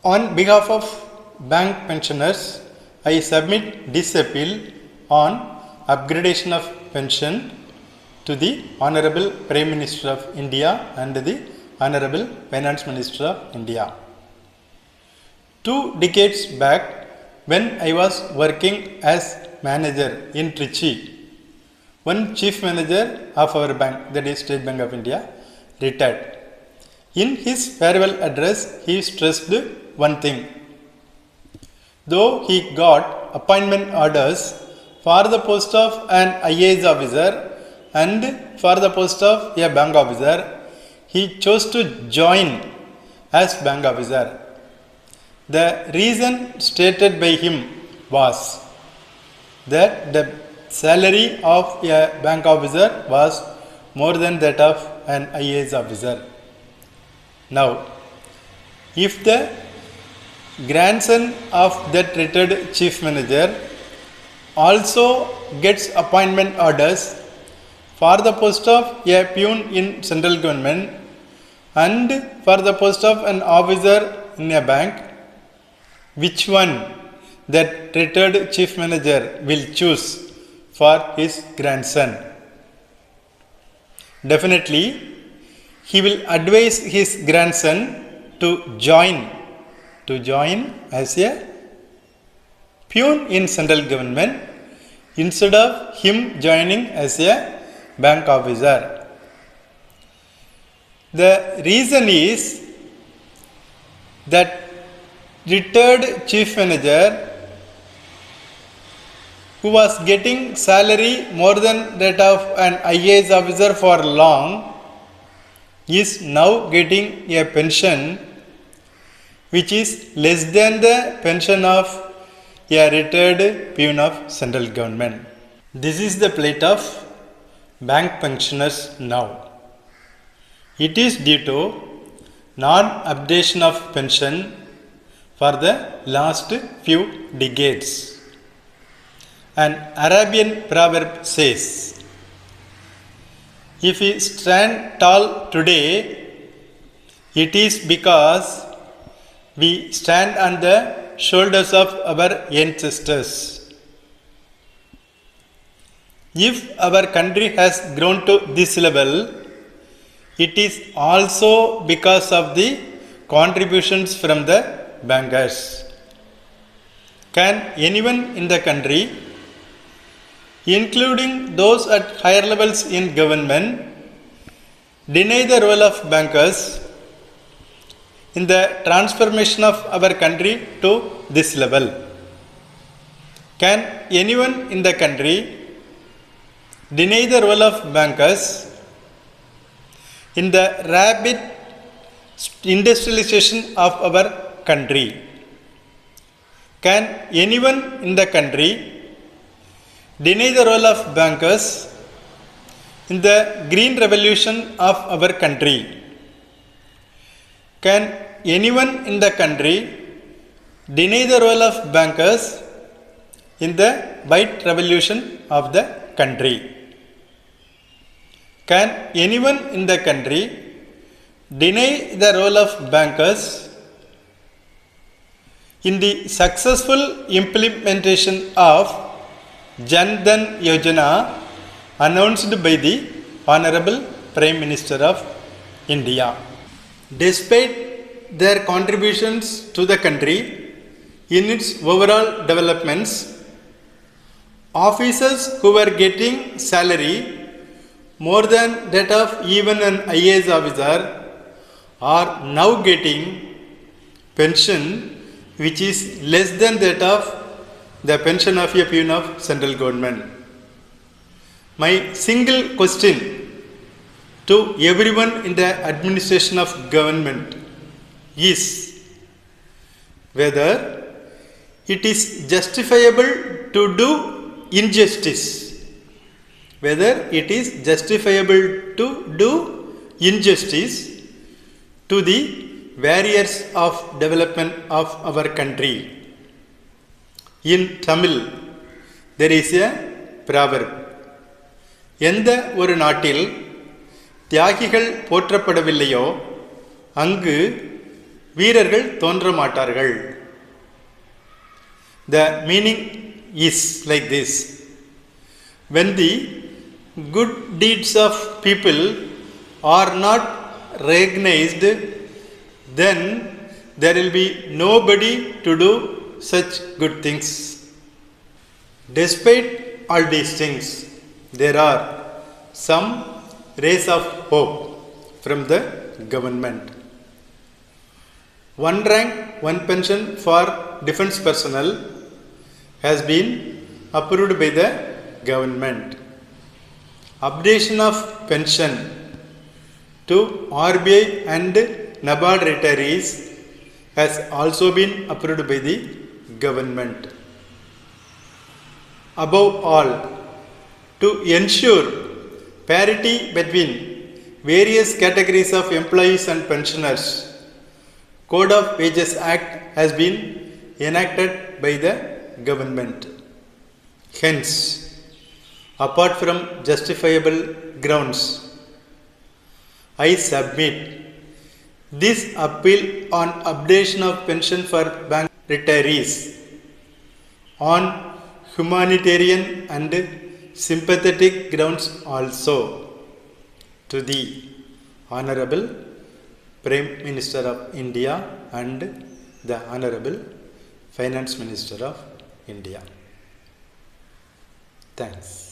On behalf of bank pensioners, I submit this appeal on upgradation of pension to the Honorable Prime Minister of India and the Honorable Finance Minister of India. 2 decades back, when I was working as manager in Trichy, one chief manager of our bank, that is State Bank of India, retired. In his farewell address, he stressed one thing. Though he got appointment orders for the post of an IAS officer and for the post of a bank officer, he chose to join as bank officer. The reason stated by him was that the salary of a bank officer was more than that of an IAS officer. Now, if the grandson of that retired chief manager also gets appointment orders for the post of a peon in central government and for the post of an officer in a bank, which one that retired chief manager will choose for his grandson? Definitely, he will advise his grandson to join as a peon in central government instead of him joining as a bank officer. The reason is that retired chief manager who was getting salary more than that of an IAS officer for long is now getting a pension which is less than the pension of a retired peon of central government. This is the plight of bank pensioners now. It is due to non-updation of pension for the last few decades. An Arabian proverb says, if we stand tall today, it is because we stand on the shoulders of our ancestors. If our country has grown to this level, it is also because of the contributions from the bankers. Can anyone in the country, including those at higher levels in government, deny the role of bankers in the transformation of our country to this level? Can anyone in the country deny the role of bankers in the rapid industrialization of our country? Can anyone in the country deny the role of bankers in the green revolution of our country? Can anyone in the country deny the role of bankers in the white revolution of the country? Can anyone in the country deny the role of bankers in the successful implementation of Jan Dhan Yojana announced by the Honorable Prime Minister of India? Despite their contributions to the country in its overall developments, officers who were getting salary more than that of even an IAS officer are now getting pension which is less than that of the pension of a peon of central government. My single question to everyone in the administration of government is whether it is justifiable to do injustice, whether it is justifiable to do injustice to the barriers of development of our country. In Tamil, there is a proverb. எந்த ஒரு நாட்டில் தியாகிகள் போற்றப்படவில்லையோ அங்கு வீரர்கள் தோன்ற மாட்டார்கள். The meaning is like this: when the good deeds of people are not recognized, then there will be nobody to do such good things. Despite all these things, there are some rays of hope from the government. One rank, one pension for defense personnel has been approved by the government. Updation of pension to RBI and NABARD retirees has also been approved by the government. Above all, to ensure parity between various categories of employees and pensioners, Code of Wages Act has been enacted by the government. Hence, apart from justifiable grounds, I submit this appeal on updation of pension for bank retirees on humanitarian and sympathetic grounds also to the Honorable Prime Minister of India and the Honorable Finance Minister of India. Thanks.